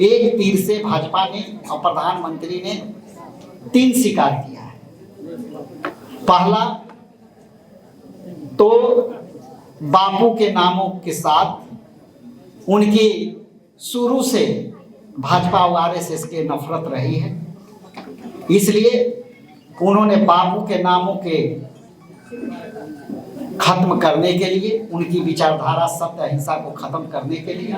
एक तीर से भाजपा ने और प्रधानमंत्री ने 3 शिकार किया है। पहला तो बापू के नामों के साथ उनकी शुरू से भाजपा और आरएसएस के नफरत रही है, इसलिए उन्होंने बापू के नामों के खत्म करने के लिए, उनकी विचारधारा सत्य अहिंसा को खत्म करने के लिए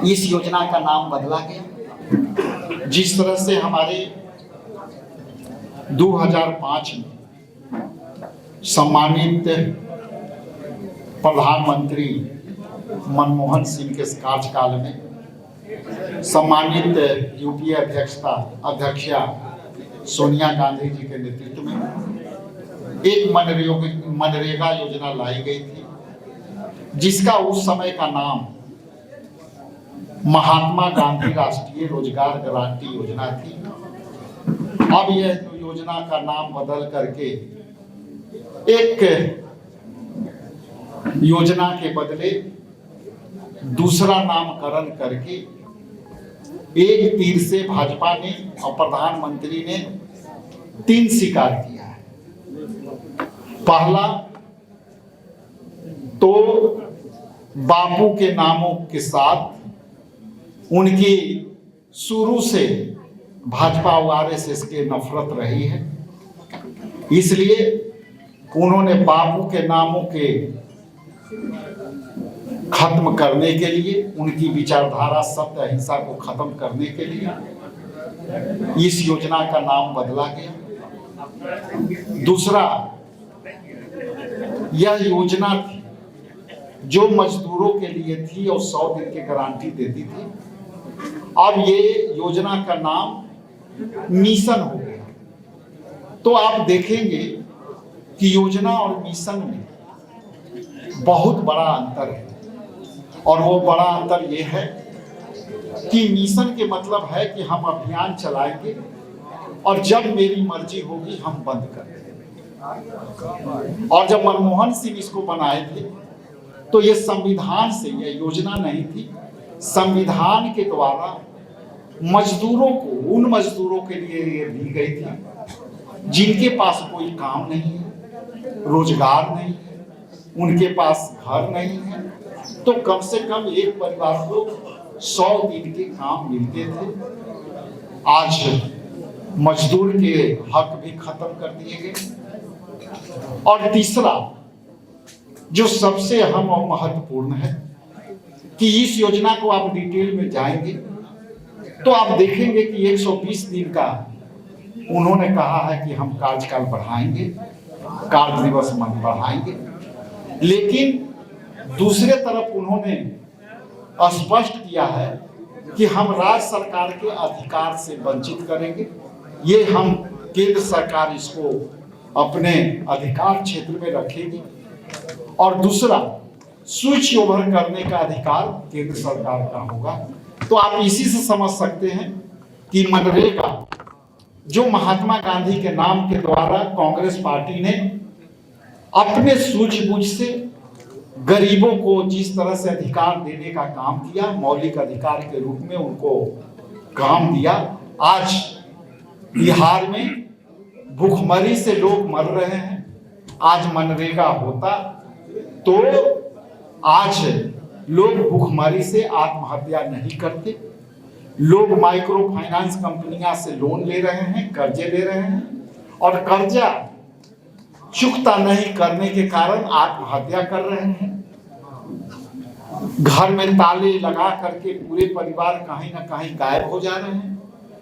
इस योजना का नाम बदला गया। जिस तरह से हमारे 2005 में सम्मानित प्रधानमंत्री मनमोहन सिंह के कार्यकाल में सम्मानित यूपीए अध्यक्षा सोनिया गांधी जी के नेतृत्व में एक मनरेगा योजना लाई गई थी, जिसका उस समय का नाम महात्मा गांधी राष्ट्रीय रोजगार गारंटी योजना थी। अब यह योजना का नाम बदल करके एक योजना के बदले दूसरा नामकरण करके एक तीर से भाजपा ने और प्रधानमंत्री ने 3 शिकार किया है। पहला तो बापू के नामों के साथ उनकी शुरू से भाजपा और आरएसएस के नफरत रही है, इसलिए उन्होंने बापू के नामों के खत्म करने के लिए, उनकी विचारधारा सत्य अहिंसा को खत्म करने के लिए इस योजना का नाम बदला गया। दूसरा, यह योजना थी जो मजदूरों के लिए थी और 100 दिन की गारंटी देती थी। अब ये योजना का नाम मिशन हो गया। तो आप देखेंगे कि योजना और मिशन में बहुत बड़ा अंतर है, और वो बड़ा अंतर ये है कि मिशन के मतलब है कि हम अभियान चलाएंगे और जब मेरी मर्जी होगी हम बंद कर देंगे। और जब मनमोहन सिंह इसको बनाए थे तो ये संविधान से, यह योजना नहीं थी, संविधान के द्वारा मजदूरों को, उन मजदूरों के लिए ये दी गई थी जिनके पास कोई काम नहीं है, रोजगार नहीं है, उनके पास घर नहीं है, तो कम से कम एक परिवार को 100 दिन के काम मिलते थे। आज मजदूर के हक भी खत्म कर दिए गए। और तीसरा, जो सबसे अहम और महत्वपूर्ण है, कि इस योजना को आप डिटेल में जाएंगे तो आप देखेंगे कि 120 दिन का उन्होंने कहा है कि हम कार्यकाल बढ़ाएंगे, कार्य दिवस बढ़ाएंगे, लेकिन दूसरे तरफ उन्होंने स्पष्ट किया है कि हम राज्य सरकार के अधिकार से वंचित करेंगे। ये हम, केंद्र सरकार इसको अपने अधिकार क्षेत्र में रखेगी, और दूसरा, स्विच ओवर करने का अधिकार केंद्र सरकार का होगा। तो आप इसी से समझ सकते हैं कि मनरेगा, जो महात्मा गांधी के नाम के द्वारा कांग्रेस पार्टी ने अपने सूझबूझ से गरीबों को जिस तरह से अधिकार देने का काम किया, मौलिक अधिकार के रूप में उनको काम दिया, आज बिहार में भूखमरी से लोग मर रहे हैं। आज मनरेगा होता तो आज लोग भूखमरी से आत्महत्या नहीं करते। लोग माइक्रो फाइनेंस कंपनियां से लोन ले रहे हैं, कर्जे ले रहे हैं, और कर्जा चुकता नहीं करने के कारण आत्महत्या कर रहे हैं। घर में ताले लगा करके पूरे परिवार कहीं ना कहीं गायब हो जा रहे हैं।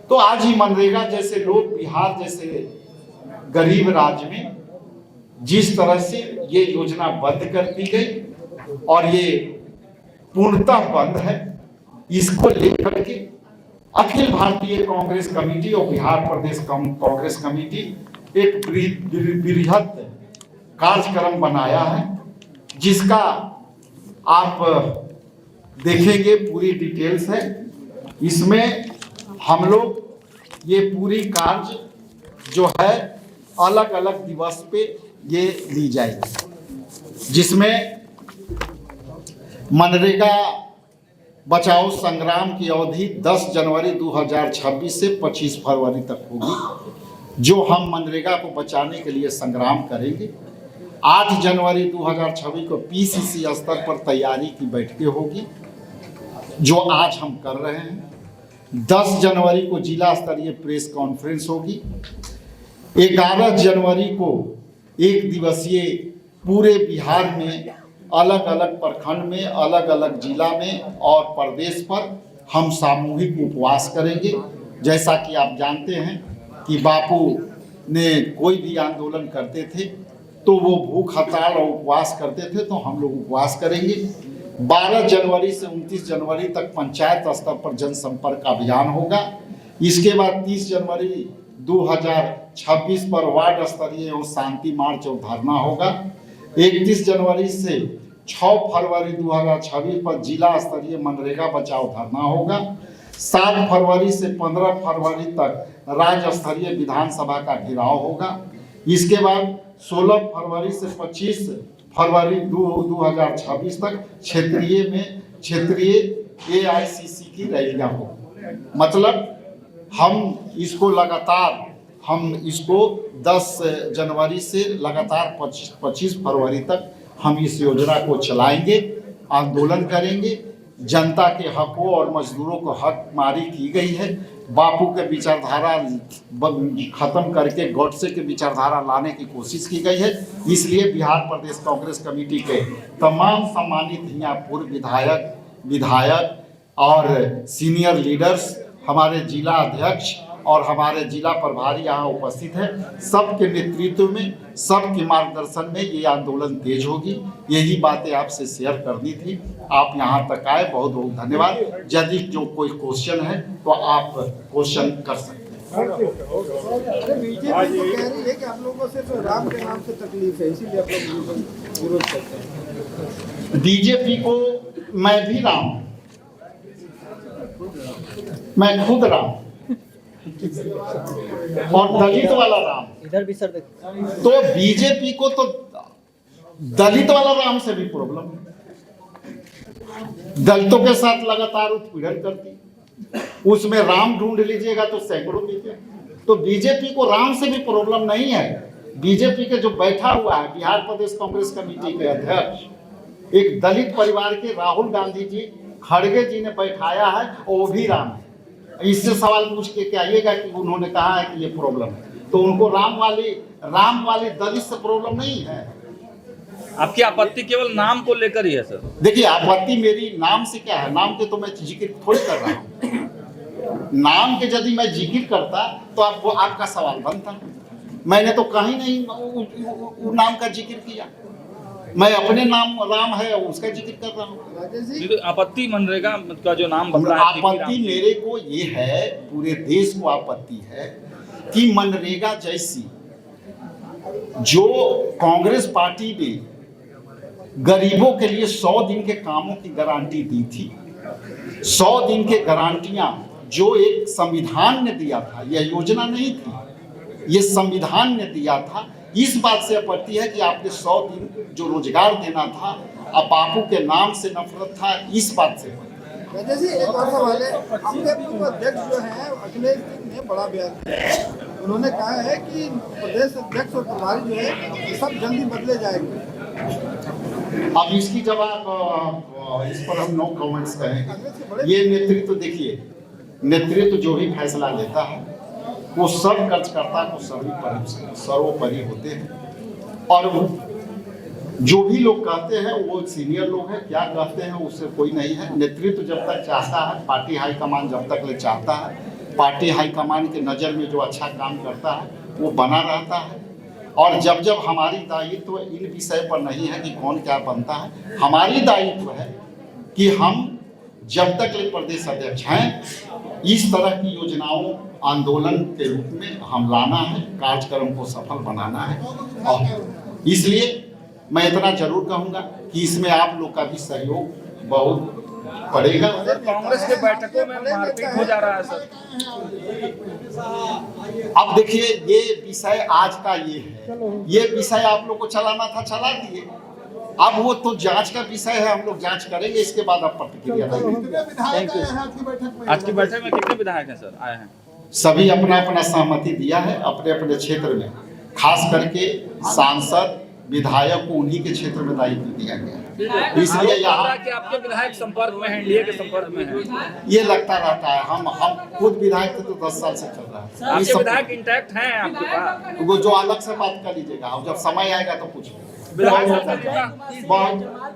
तो आज ही मनरेगा जैसे लोग, बिहार जैसे गरीब राज्य में जिस तरह से ये योजना बंद कर दी गई, और ये पूर्णतः बंद है, इसको लेकर के अखिल भारतीय कांग्रेस कमेटी और बिहार प्रदेश कांग्रेस कमेटी एक बृहद कार्यक्रम बनाया है, जिसका आप देखेंगे पूरी डिटेल्स है। इसमें हम लोग ये पूरी कार्य जो है अलग अलग दिवस पे ये ली जाएगी, जिसमें मनरेगा बचाओ संग्राम की अवधि 10 जनवरी 2026 से 25 फरवरी तक होगी, जो हम मनरेगा को बचाने के लिए संग्राम करेंगे। 8 जनवरी 2026 को पीसीसी स्तर पर तैयारी की बैठकें होगी, जो आज हम कर रहे हैं। 10 जनवरी को जिला स्तरीय प्रेस कॉन्फ्रेंस होगी। 11 जनवरी को एक दिवसीय पूरे बिहार में अलग अलग प्रखंड में, अलग अलग जिला में और प्रदेश पर हम सामूहिक उपवास करेंगे। जैसा कि आप जानते हैं कि बापू ने कोई भी आंदोलन करते थे तो वो भूख हड़ताल और उपवास करते थे, तो हम लोग उपवास करेंगे। 12 जनवरी से 29 जनवरी तक पंचायत स्तर पर जनसंपर्क अभियान होगा। इसके बाद 30 जनवरी 2026 पर वार्ड स्तरीय और शांति मार्च और धरना होगा। 31 जनवरी से 6 फरवरी 2026 पर जिला स्तरीय मनरेगा बचाओ धरना होगा। 7 फरवरी से 15 फरवरी तक राज्य स्तरीय विधानसभा का घेराव होगा। इसके बाद 16 फरवरी से 25 फरवरी 2026 तक क्षेत्रीय AICC की रैलियां हो। मतलब हम इसको 10 जनवरी से लगातार 25 फरवरी तक हम इस योजना को चलाएंगे, आंदोलन करेंगे। जनता के हकों और मजदूरों को हक मारी की गई है। बापू के विचारधारा खत्म करके गॉडसे के विचारधारा लाने की कोशिश की गई है। इसलिए बिहार प्रदेश कांग्रेस कमेटी के तमाम सम्मानित यहाँ पूर्व विधायक और सीनियर लीडर्स, हमारे जिला अध्यक्ष और हमारे जिला प्रभारी यहाँ उपस्थित हैं। सबके नेतृत्व में, सबके मार्गदर्शन में ये आंदोलन तेज होगी। यही बातें आपसे शेयर करनी थी। आप यहाँ तक आए, बहुत बहुत धन्यवाद। यदि जो कोई क्वेश्चन है तो आप क्वेश्चन कर सकते हैं। बीजेपी कह रही है कि आप लोगों को सिर्फ राम के नाम से तकलीफ है, इसीलिए आप लोग विरोध करते हैं। बीजेपी को मैं भी राम, मैं खुद राम और दलित वाला राम। इधर भी सर तो बीजेपी को तो दलित वाला राम से भी प्रॉब्लम है। दलितों के साथ लगातार उत्पीड़न करती, उसमें राम ढूंढ लीजिएगा तो सैकड़ों मिलते। तो बीजेपी को राम से भी प्रॉब्लम नहीं है। बीजेपी के जो बैठा हुआ है बिहार प्रदेश कांग्रेस कमेटी के अध्यक्ष, एक दलित परिवार के राहुल गांधी जी, खड़गे जी ने बैठाया है, वो भी राम है। इससे सवाल पूछ के आइएगा कि उन्होंने कहा है कि ये प्रॉब्लम है, तो उनको राम वाली दलित से प्रॉब्लम नहीं है। आपकी आपत्ति केवल नाम को लेकर ही है सर? देखिए, आपत्ति मेरी नाम से क्या है? नाम के तो मैं जिक्र थोड़ी कर रहा हूँ। नाम के यदि मैं जिक्र करता तो आपका सवाल बनता। मैंने तो कहीं नहीं वो नाम का जिक्र किया। मैं अपने नाम राम है उसका जिक्र कर रहा हूँ। आपत्ति मनरेगा का जो नाम बदला है, आपत्ति मेरे को ये है, पूरे देश को आपत्ति है कि मनरेगा जैसी जो कांग्रेस पार्टी ने गरीबों के लिए 100 दिन के कामों की गारंटी दी थी, 100 दिन के गारंटियां जो एक संविधान ने दिया था, यह योजना नहीं थी, ये संविधान ने दिया था। इस बात से आपत्ति है कि आपने 100 दिन जो रोजगार देना था, अब बापू के नाम से नफरत था, इस बात से। जैसे एक और सवाल है, आपके अध्यक्ष जो है अखिलेश सिंह ने बड़ा बयान दिया। उन्होंने कहा है कि प्रदेश अध्यक्ष और प्रभारी जो है सब जल्दी बदले जाएंगे। अब इसकी जवाब इस पर हम नो कमेंट्स करेंगे। ये नेतृत्व, देखिए, नेतृत्व जो भी फैसला लेता है वो सब कार्यकर्ता को सर्वोपरि होते हैं। और जो भी लोग कहते हैं वो सीनियर लोग हैं, क्या कहते हैं उससे कोई नहीं है। नेतृत्व जब तक चाहता है, पार्टी हाईकमान जब तक ले चाहता है, पार्टी हाईकमान के नज़र में जो अच्छा काम करता है वो बना रहता है। और जब जब हमारी दायित्व इन विषय पर नहीं है कि कौन क्या बनता है, हमारी दायित्व है कि हम जब तक ले प्रदेश अध्यक्ष हैं, इस तरह की योजनाओं आंदोलन के रूप में हम लाना है, कार्यक्रम को सफल बनाना है। और इसलिए मैं इतना जरूर कहूँगा कि इसमें आप लोग का भी सहयोग बहुत पड़ेगा। कांग्रेस के बैठकों में मारपीट हो जा रहा है सर। अब देखिए, ये विषय आज का ये है, ये विषय आप लोग को चलाना था, चला दिए। अब वो तो जांच का विषय है, हम लोग जांच करेंगे, इसके बाद आप प्रतिक्रिया देंगे। कितने विधायक आए हैं आपकी बैठक में? आज की बैठक में कितने विधायक हैं सर आए हैं? सभी अपना अपना सहमति दिया है अपने अपने क्षेत्र में, खास करके सांसद विधायक को उन्हीं के क्षेत्र में दायित्व दिया गया है। इसलिए आरोप लग रहा यहाँ है कि आपके विधायक संपर्क में हैं, एनडीए के संपर्क में हैं। ये लगता रहता है, हम खुद विधायक थे तो 10 साल से चल रहा है। ये आपके सब विधायक इंटैक्ट हैं आपके पास? वो जो अलग से बात कर लीजिएगा, अब जब समय आएगा तो पूछेंगे। विधायक सभा में कितना- बहुत